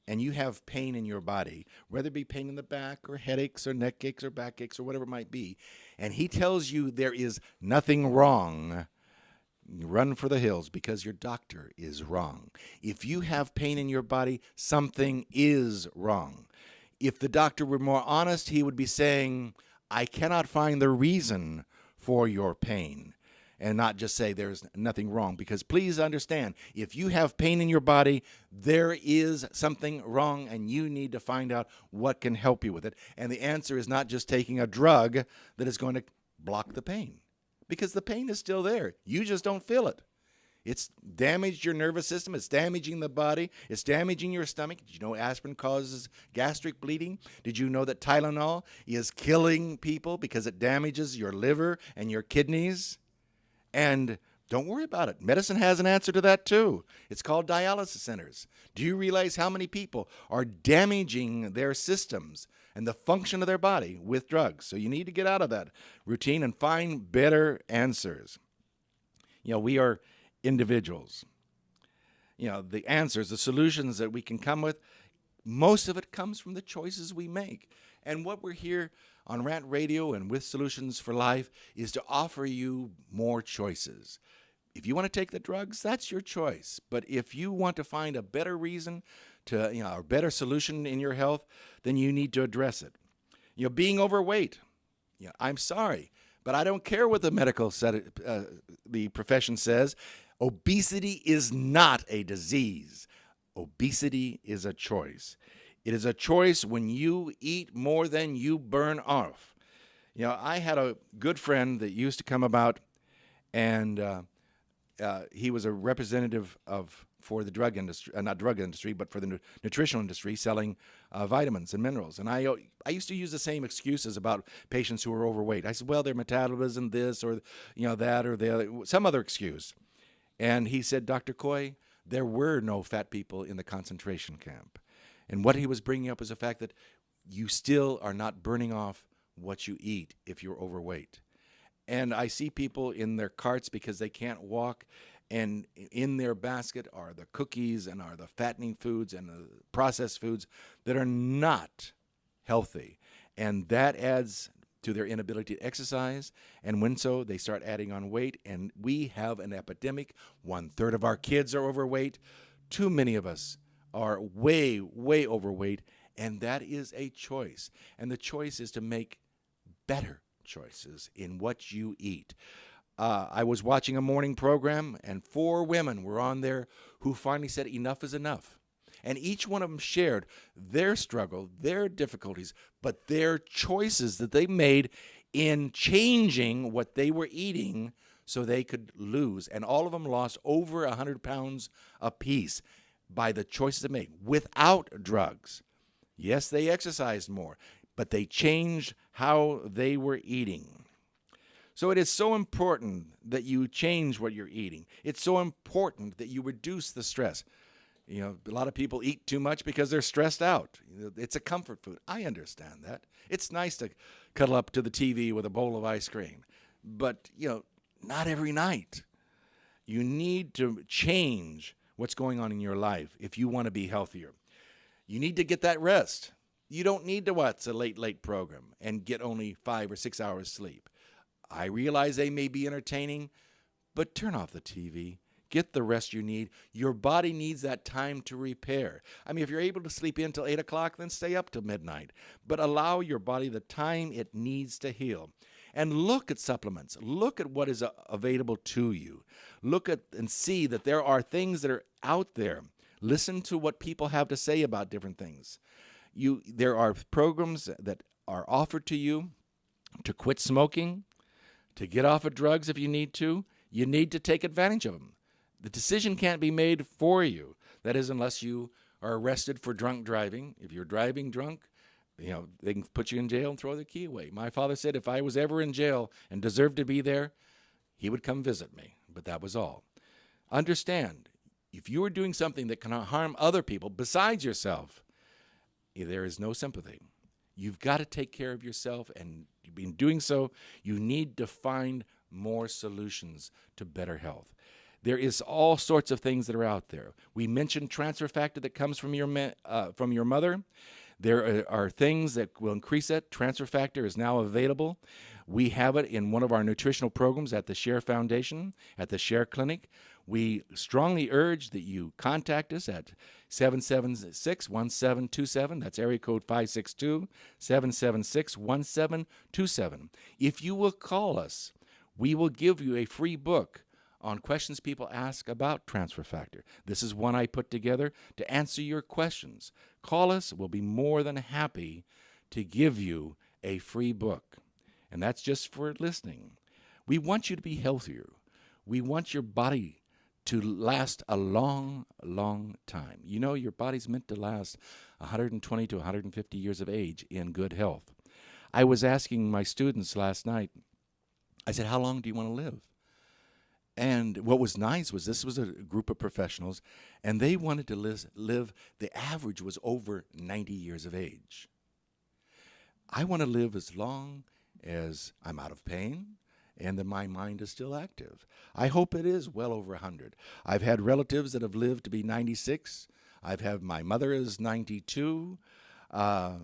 and you have pain in your body, whether it be pain in the back or headaches or neck aches or back aches or whatever it might be, and he tells you there is nothing wrong, run for the hills because your doctor is wrong. If you have pain in your body, something is wrong. If the doctor were more honest, he would be saying, I cannot find the reason for your pain, and not just say there's nothing wrong. Because please understand, if you have pain in your body, there is something wrong, and you need to find out what can help you with it. And the answer is not just taking a drug that is going to block the pain, because the pain is still there. You just don't feel it. It's damaged your nervous system. It's damaging the body. It's damaging your stomach. Did you know aspirin causes gastric bleeding? Did you know that Tylenol is killing people because it damages your liver and your kidneys? And don't worry about it. Medicine has an answer to that too. It's called dialysis centers. Do you realize how many people are damaging their systems and the function of their body with drugs? So you need to get out of that routine and find better answers. We are individuals. The answers, the solutions that we can come with, most of it comes from the choices we make. And what we're here on Rant Radio and with Solutions for Life is to offer you more choices. If you want to take the drugs, that's your choice. But if you want to find a better reason to, a better solution in your health, then you need to address it. Being overweight, I'm sorry, but I don't care what the the profession says. Obesity is not a disease. Obesity is a choice. It is a choice when you eat more than you burn off. I had a good friend that used to come about, and he was a representative for the drug industry, not drug industry, but for the nutritional industry, selling vitamins and minerals. And I used to use the same excuses about patients who were overweight. I said, well, their metabolism this or that or the other, some other excuse. And he said, Dr. Coy, there were no fat people in the concentration camp. And what he was bringing up was the fact that you still are not burning off what you eat if you're overweight. And I see people in their carts because they can't walk, and in their basket are the cookies and are the fattening foods and the processed foods that are not healthy. And that adds to their inability to exercise, and when so, they start adding on weight, and we have an epidemic. 1/3 of our kids are overweight. Too many of us are way, way overweight, and that is a choice. And the choice is to make better choices in what you eat. I was watching a morning program, and 4 women were on there who finally said enough is enough. And each one of them shared their struggle, their difficulties, but their choices that they made in changing what they were eating so they could lose. And all of them lost over 100 pounds apiece by the choices they made without drugs. Yes, they exercised more, but they changed how they were eating. So it is so important that you change what you're eating. It's so important that you reduce the stress. You know, a lot of people eat too much because they're stressed out. It's a comfort food. I understand that. It's nice to cuddle up to the TV with a bowl of ice cream. But, not every night. You need to change what's going on in your life if you want to be healthier. You need to get that rest. You don't need to watch a late program and get only 5 or 6 hours sleep. I realize they may be entertaining, but turn off the TV. Get the rest you need. Your body needs that time to repair. I mean, if you're able to sleep in till 8 o'clock, then stay up till midnight. But allow your body the time it needs to heal. And look at supplements. Look at what is available to you. Look at and see that there are things that are out there. Listen to what people have to say about different things. There are programs that are offered to you to quit smoking, to get off of drugs if you need to. You need to take advantage of them. The decision can't be made for you. That is, unless you are arrested for drunk driving. If you're driving drunk, they can put you in jail and throw the key away. My father said if I was ever in jail and deserved to be there, he would come visit me. But that was all. Understand, if you are doing something that can harm other people besides yourself, there is no sympathy. You've got to take care of yourself, and in doing so, you need to find more solutions to better health. There is all sorts of things that are out there. We mentioned transfer factor that comes from your mother. There are things that will increase that. Transfer factor is now available. We have it in one of our nutritional programs at the Share Foundation, at the Share Clinic. We strongly urge that you contact us at 776-1727. That's area code 562-776-1727. If you will call us, we will give you a free book on questions people ask about transfer factor. This is one I put together to answer your questions. Call us. We'll be more than happy to give you a free book. And that's just for listening. We want you to be healthier. We want your body to last a long, long time. Your body's meant to last 120 to 150 years of age in good health. I was asking my students last night, I said, how long do you want to live? And what was nice was this was a group of professionals, and they wanted to live, the average was over 90 years of age. I want to live as long as I'm out of pain and that my mind is still active. I hope it is well over 100. I've had relatives that have lived to be 96. I've had my mother is 92. I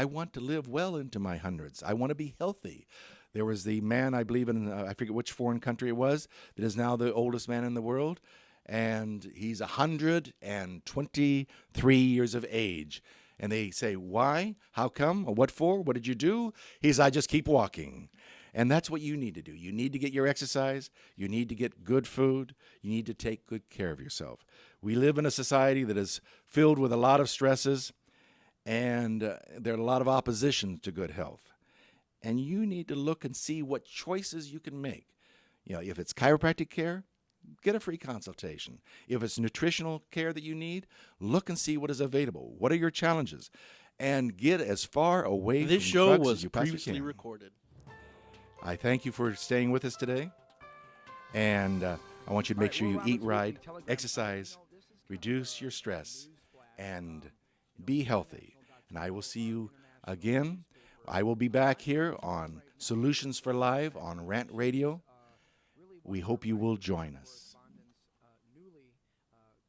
want to live well into my hundreds. I want to be healthy. There was the man, I believe in, I forget which foreign country it was, that is now the oldest man in the world, and he's 123 years of age. And they say, why? How come? What for? What did you do? I just keep walking. And that's what you need to do. You need to get your exercise. You need to get good food. You need to take good care of yourself. We live in a society that is filled with a lot of stresses, and there are a lot of opposition to good health. And you need to look and see what choices you can make. If it's chiropractic care, get a free consultation. If it's nutritional care that you need, look and see what is available. What are your challenges? And get as far away This from show drugs was as you possibly previously can. recorded. I thank you for staying with us today. And I want you to make sure you eat right, exercise, reduce your stress, and be healthy. And I will see you again I will be back here on Solutions for Live on Rant Radio. We hope you will join us.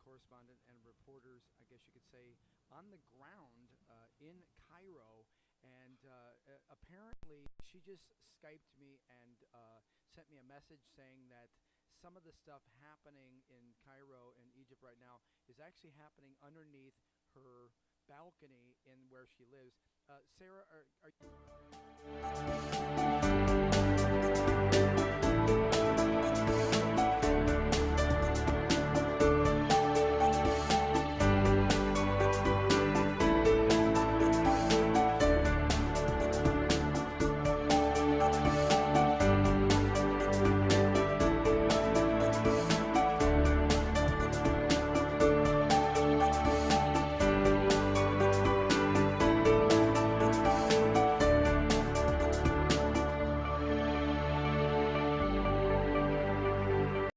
Correspondent and reporters, I guess you could say, on the ground in Cairo. And apparently she just Skyped me and sent me a message saying that some of the stuff happening in Cairo and Egypt right now is actually happening underneath her balcony in where she lives. Sarah, are you...